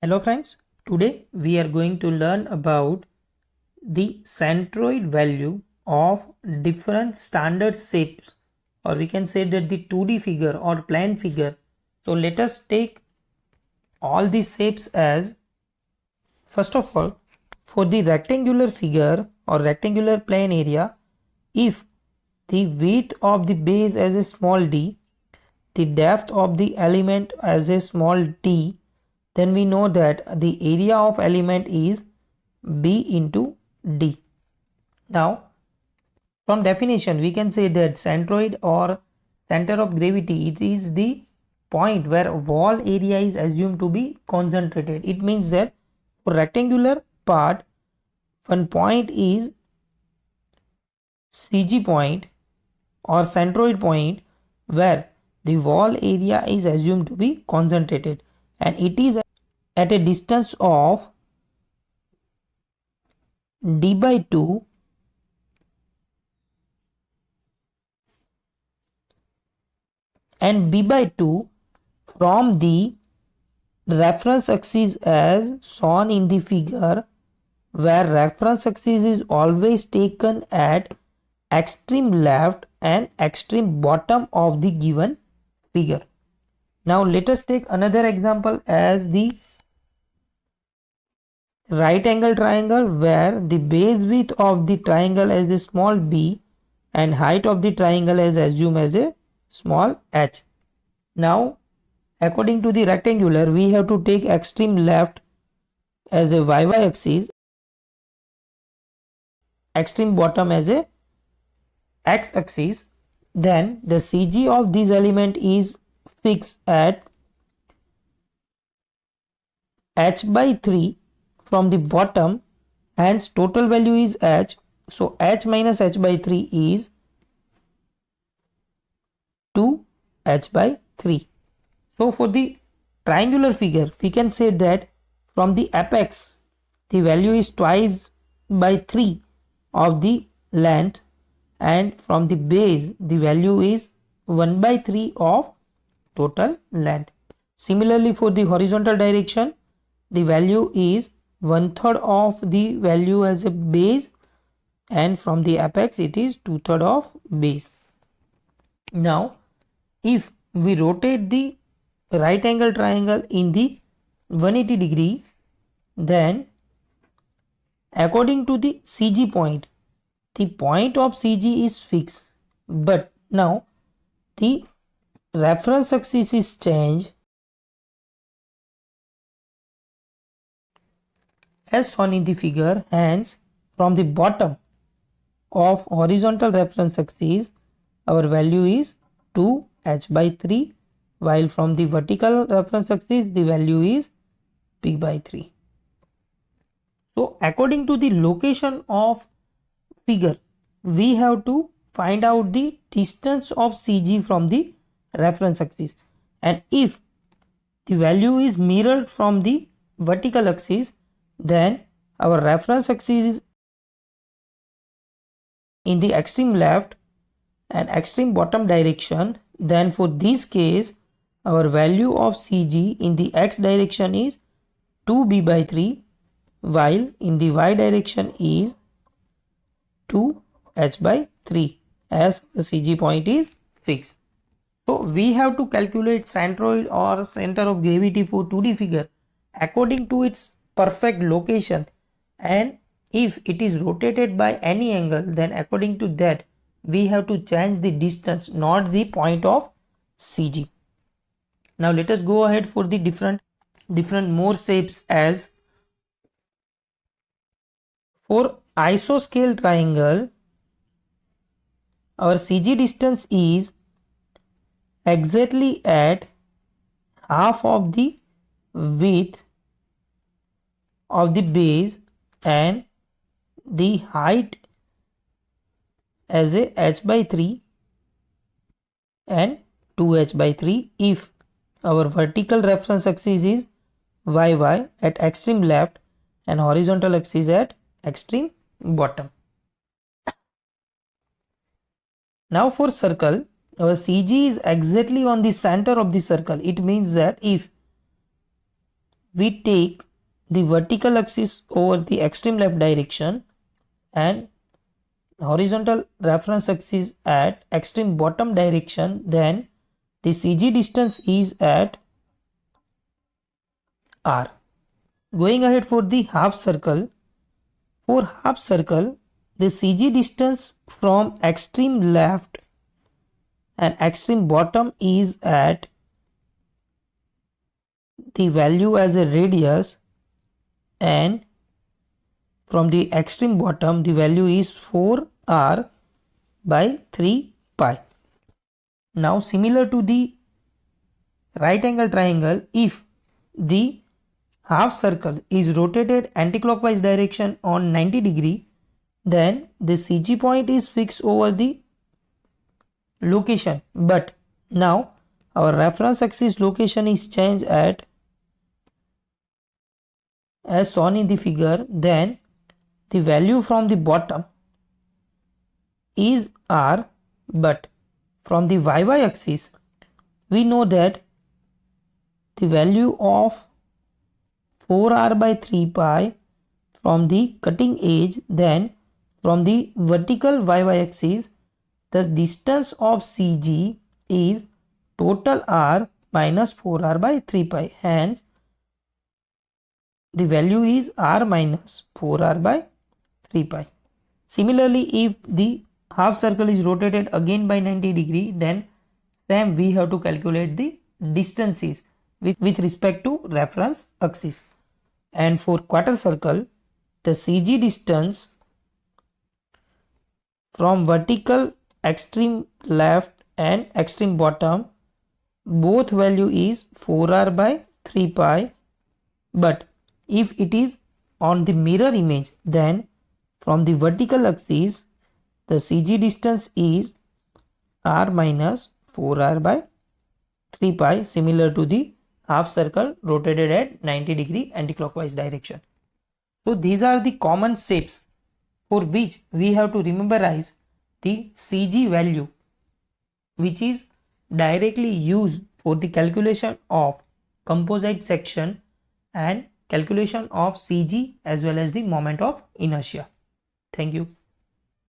Hello friends, today we are going to learn about the centroid value of different standard shapes, or we can say that the 2D figure or plane figure. So let us take all these shapes as, first of all, for the rectangular figure or rectangular plane area, if the width of the base as a small d, the depth of the element as a small d, then we know that the area of element is b into d. Now from definition we can say that centroid or center of gravity, it is the point where wall area is assumed to be concentrated. It means that for rectangular part, one point is CG point or centroid point where the wall area is assumed to be concentrated, and it is at a distance of d by 2 and b by 2 from the reference axis as shown in the figure, where reference axis is always taken at extreme left and extreme bottom of the given figure. Now let us take another example as the right angle triangle, where the base width of the triangle as a small b and height of the triangle is assumed as a small h. Now according to the rectangular, we have to take extreme left as a yy axis, extreme bottom as a x axis. Then the CG of this element is fixed at h by 3 from the bottom, hence total value is h. So h minus h by 3 is 2h by 3. So for the triangular figure, we can say that from the apex, the value is twice by 3 of the length, and from the base, the value is 1 by 3 of total length. Similarly, for the horizontal direction, the value is 1/3 of the value as a base, and from the apex it is 2/3 of base. Now if we rotate the right angle triangle in the 180 degree, then according to the CG point, the point of CG is fixed, but now the reference axis is changed as shown in the figure. Hence from the bottom of horizontal reference axis, our value is 2h by 3, while from the vertical reference axis the value is p by 3. So according to the location of figure, we have to find out the distance of CG from the reference axis, and if the value is mirrored from the vertical axis, then our reference axis is in the extreme left and extreme bottom direction. Then for this case, our value of CG in the x direction is 2b by 3, while in the y direction is 2h by 3, as the CG point is fixed. So we have to calculate centroid or center of gravity for 2D figure according to its perfect location, and if it is rotated by any angle, then according to that we have to change the distance, not the point of CG. Now let us go ahead for the different more shapes. As for isoscale triangle, our CG distance is exactly at half of the width of the base, and the height as a h by 3 and 2h by 3 if our vertical reference axis is yy at extreme left and horizontal axis at extreme bottom. Now for circle, our CG is exactly on the center of the circle. It means that if we take the vertical axis over the extreme left direction and horizontal reference axis at extreme bottom direction, then the CG distance is at R. Going ahead for the half circle, for half circle the CG distance from extreme left and extreme bottom is at the value as a radius, and from the extreme bottom the value is 4r by 3 pi. Now similar to the right angle triangle, if the half circle is rotated anticlockwise direction on 90 degree, then the CG point is fixed over the location, but now our reference axis location is changed at as shown in the figure, then the value from the bottom is R, but from the YY axis we know that the value of 4r by 3 pi from the cutting edge, then from the vertical YY axis the distance of CG is total r minus 4r by 3 pi, hence the value is r minus 4r by 3 pi. Similarly, if the half circle is rotated again by 90 degree, then same we have to calculate the distances with respect to reference axis. And for quarter circle, the CG distance from vertical extreme left and extreme bottom, both value is 4r by 3 pi, but if it is on the mirror image, then from the vertical axis the CG distance is r minus 4r by 3 pi, similar to the half circle rotated at 90 degree anticlockwise direction. So these are the common shapes for which we have to memorize the CG value, which is directly used for the calculation of composite section and calculation of CG as well as the moment of inertia. Thank you.